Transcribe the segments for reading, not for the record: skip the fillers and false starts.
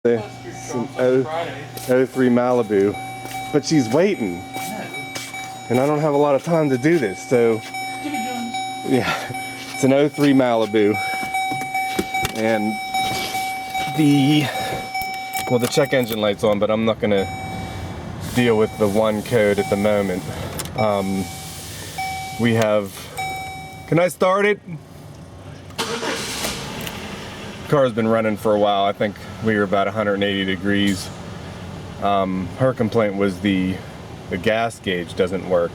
It's an 03 Malibu, but she's waiting, and I don't have a lot of time to do this, so yeah, it's an 03 Malibu, and the check engine light's on, but I'm not gonna deal with the one code at the moment. We have, can I start it? Car's been running for a while. I think we were about 180 degrees. Her complaint was the gas gauge doesn't work.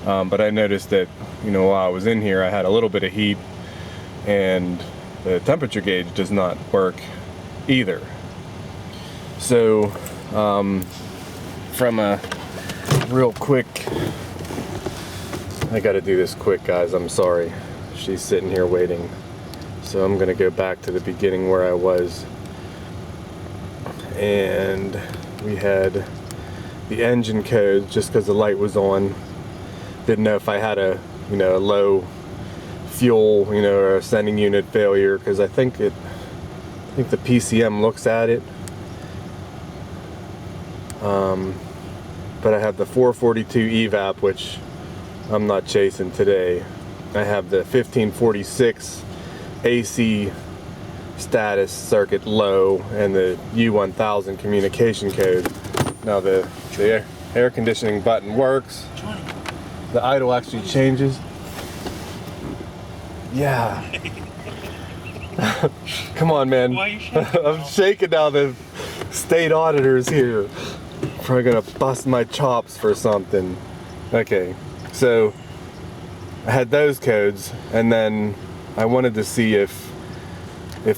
But I noticed that, while I was in here, I had a little bit of heat, and the temperature gauge does not work either. So, from a real quick, I gotta do this quick, guys, I'm sorry. She's sitting here waiting. So I'm gonna go back to the beginning where I was. And we had the engine code just because the light was on. Didn't know if I had a low fuel, or a sending unit failure, because I think the PCM looks at it. But I have the 442 evap, which I'm not chasing today. I have the 1546 AC status circuit low and the U1000 communication code. Now the air conditioning button works. The idle actually changes. Yeah. Come on, man. Why are you shaking? I'm shaking now. The state auditor's here. Probably gonna bust my chops for something. Okay, so I had those codes, and then I wanted to see if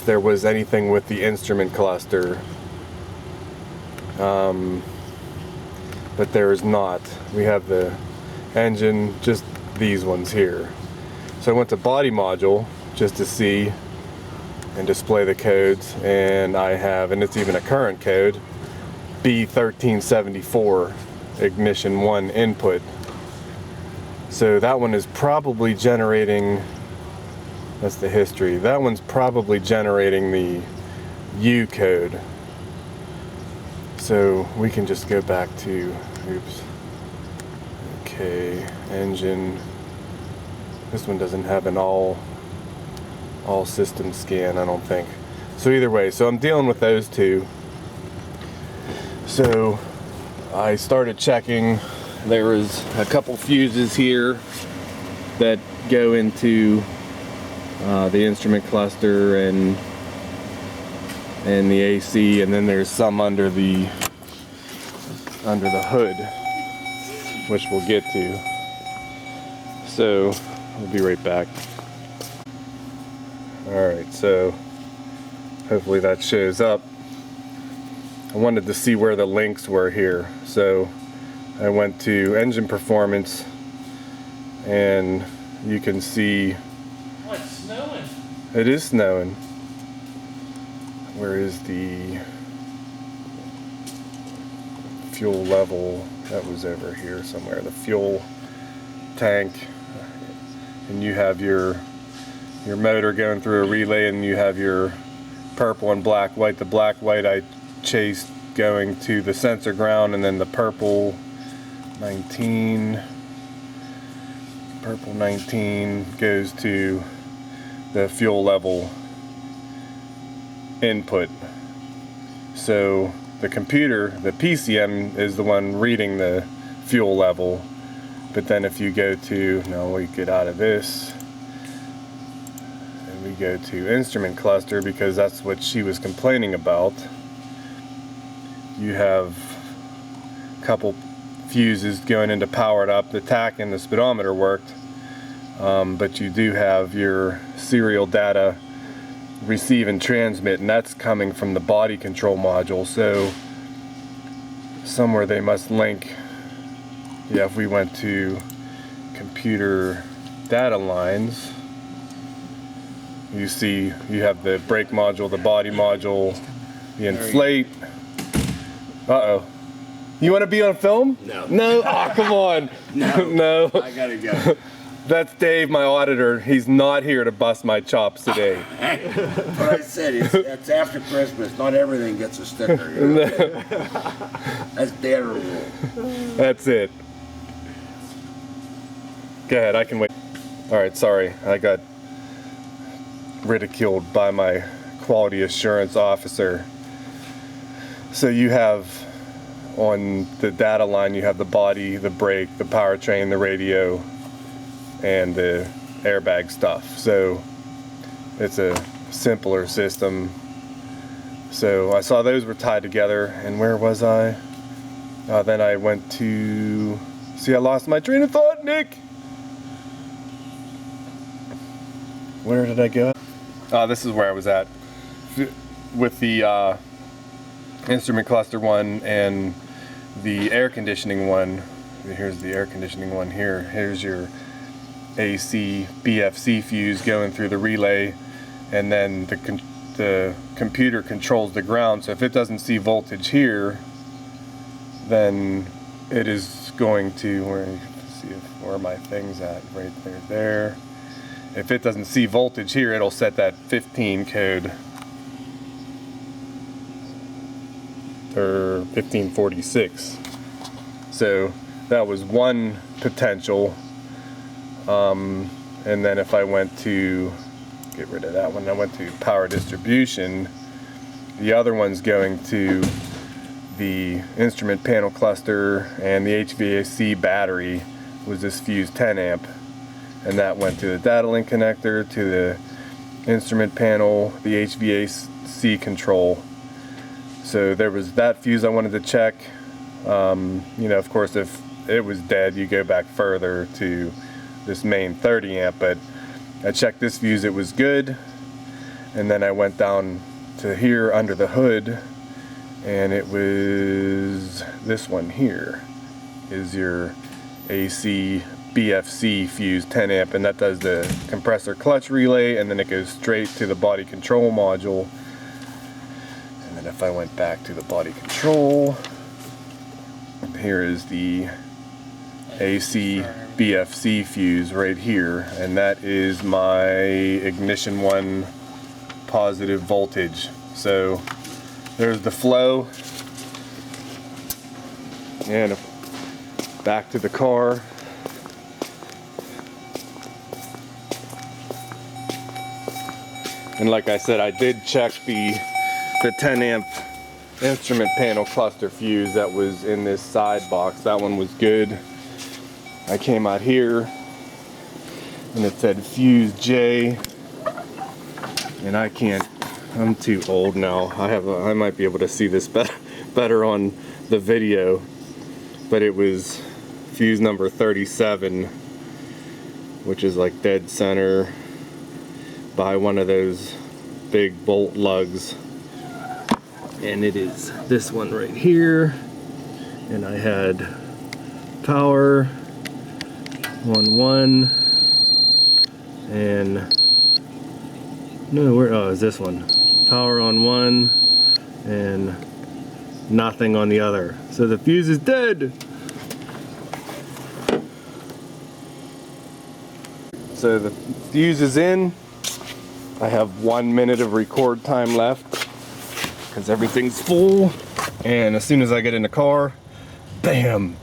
there was anything with the instrument cluster, but there is not. We have the engine, just these ones here. So I went to body module just to see and display the codes, and I have, and it's even a current code, B1374 ignition 1 input. So that one is probably generating, that's the history, that one's probably generating the U code. So we can just go back to, oops, okay, engine. This one doesn't have an all system scan, I don't think. So either way, so I'm dealing with those two. So I started checking. There was a couple fuses here that go into the instrument cluster and the AC, and then there's some under the hood, which we'll get to. So we'll be right back. Alright, so hopefully that shows up. I wanted to see where the links were here, so I went to engine performance, and you can see. Oh, it's snowing. It is snowing. Where is the fuel level? That was over here somewhere. The fuel tank, and you have your motor going through a relay, and you have your purple and black white. The black white I chased going to the sensor ground, and then the purple 19 goes to the fuel level input. So the computer, the PCM, is the one reading the fuel level, but then if you go to, now we get out of this and we go to instrument cluster, because that's what she was complaining about. You have a couple fuses going into powered up. The tach and the speedometer worked, but you do have your serial data receive and transmit, and that's coming from the body control module. So somewhere they must link. Yeah, if we went to computer data lines, you see you have the brake module, the body module, the inflate. Uh-oh. You want to be on film? No. No? Oh, come on. No. No. I gotta go. That's Dave, my auditor. He's not here to bust my chops today. What I said, it's after Christmas. Not everything gets a sticker. You know? That's their rule. That's it. Go ahead, I can wait. Alright, sorry. I got ridiculed by my quality assurance officer. So you have, on the data line, you have the body, the brake, the powertrain, the radio, and the airbag stuff. So it's a simpler system. So I saw those were tied together, and where was I? Then I went to, see, I lost my train of thought, Nick. Where did I go? This is where I was at with the instrument cluster one and the air conditioning one. Here's the air conditioning one here. Here's your AC BFC fuse going through the relay, and then the computer controls the ground. So if it doesn't see voltage here, then it is going to, where are my things at? Right there. If it doesn't see voltage here, it'll set that 15 code, or 1546. So that was one potential. And then if I went to, get rid of that one, I went to power distribution, the other one's going to the instrument panel cluster, and the HVAC battery was this fuse 10 amp, and that went to the data link connector, to the instrument panel, the HVAC control. So there was that fuse I wanted to check. You know, of course, if it was dead, you go back further to this main 30 amp, but I checked this fuse, it was good. And then I went down to here under the hood, and it was this one here is your AC BFC fuse 10 amp, and that does the compressor clutch relay, and then it goes straight to the body control module. And then if I went back to the body control, here is the AC BFC fuse right here, and that is my ignition one positive voltage. So there's the flow, and back to the car. And like I said, I did check the 10 amp instrument panel cluster fuse that was in this side box. That one was good. I came out here and it said fuse J, and I'm too old now. I might be able to see this better on the video, but it was fuse number 37, which is like dead center by one of those big bolt lugs, and it is this one right here. And I had power on one, and is this one, power on one and nothing on the other. So the fuse is dead. So the fuse is in. I have 1 minute of record time left because everything's full, and as soon as I get in the car, bam,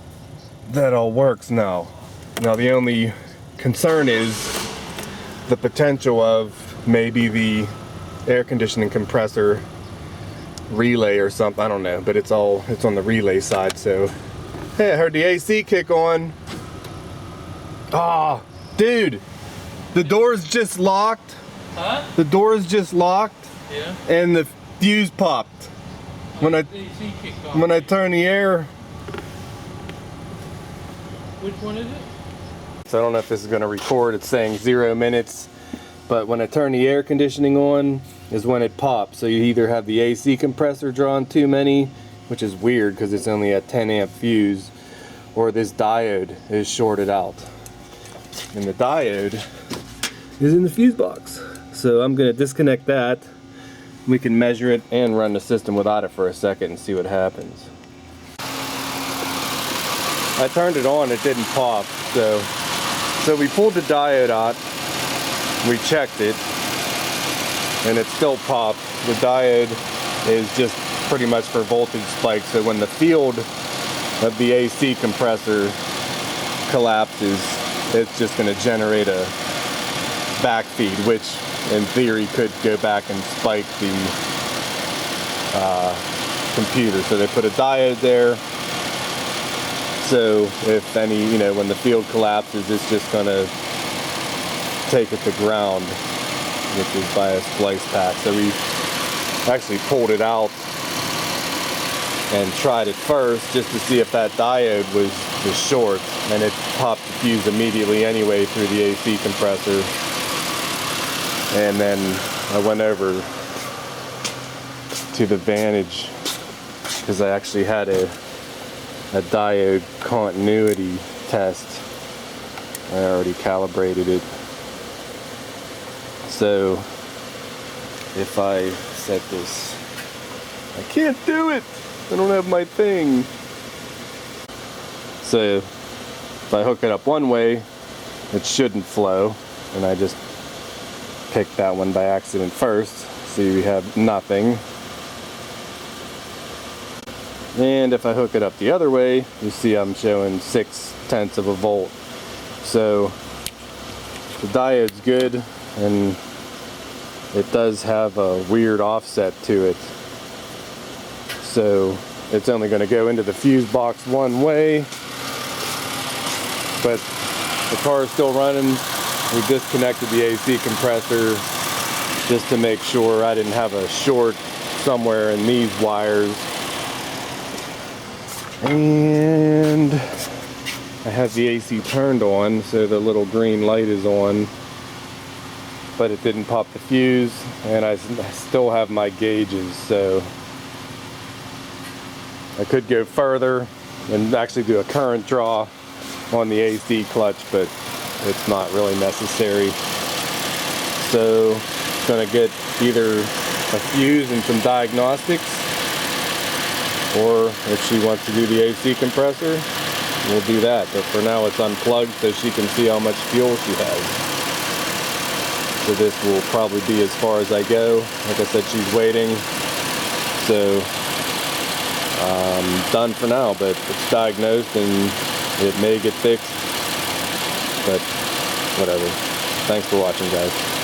that all works now. Now the only concern is the potential of maybe the air conditioning compressor relay or something. I don't know, but it's on the relay side. So hey, I heard the AC kick on. Ah, dude, the door's just locked. Huh? The door's just locked. Yeah. And the fuse popped when I turn the air. Which one is it? So I don't know if this is going to record. It's saying 0 minutes, but when I turn the air conditioning on is when it pops. So you either have the AC compressor drawing too many, which is weird because it's only a 10 amp fuse, or this diode is shorted out. And the diode is in the fuse box. So I'm going to disconnect that. We can measure it and run the system without it for a second and see what happens. I turned it on, it didn't pop, so So we pulled the diode out, we checked it, and it still popped. The diode is just pretty much for voltage spikes, so when the field of the AC compressor collapses, it's just going to generate a backfeed, which in theory could go back and spike the computer. So they put a diode there, so if any, you know, when the field collapses, it's just going to take it to ground, which is by a splice pack. So we actually pulled it out and tried it first just to see if that diode was short, and it popped the fuse immediately anyway through the AC compressor. And then I went over to the Vantage because I actually had a diode continuity test. I already calibrated it. So if I set this, I can't do it. I don't have my thing. So if I hook it up one way, it shouldn't flow, and I just picked that one by accident first. See, we have nothing. And if I hook it up the other way, you see I'm showing 0.6 of a volt. So the diode's good, and it does have a weird offset to it. So it's only going to go into the fuse box one way, but the car is still running. We disconnected the AC compressor just to make sure I didn't have a short somewhere in these wires. And I have the AC turned on, so the little green light is on, but it didn't pop the fuse, and I still have my gauges, so I could go further and actually do a current draw on the AC clutch, but it's not really necessary. So I'm gonna get either a fuse and some diagnostics, or if she wants to do the AC compressor, we'll do that. But for now it's unplugged so she can see how much fuel she has. So this will probably be as far as I go. Like I said, she's waiting. So done for now, but it's diagnosed and it may get fixed, but whatever. Thanks for watching, guys.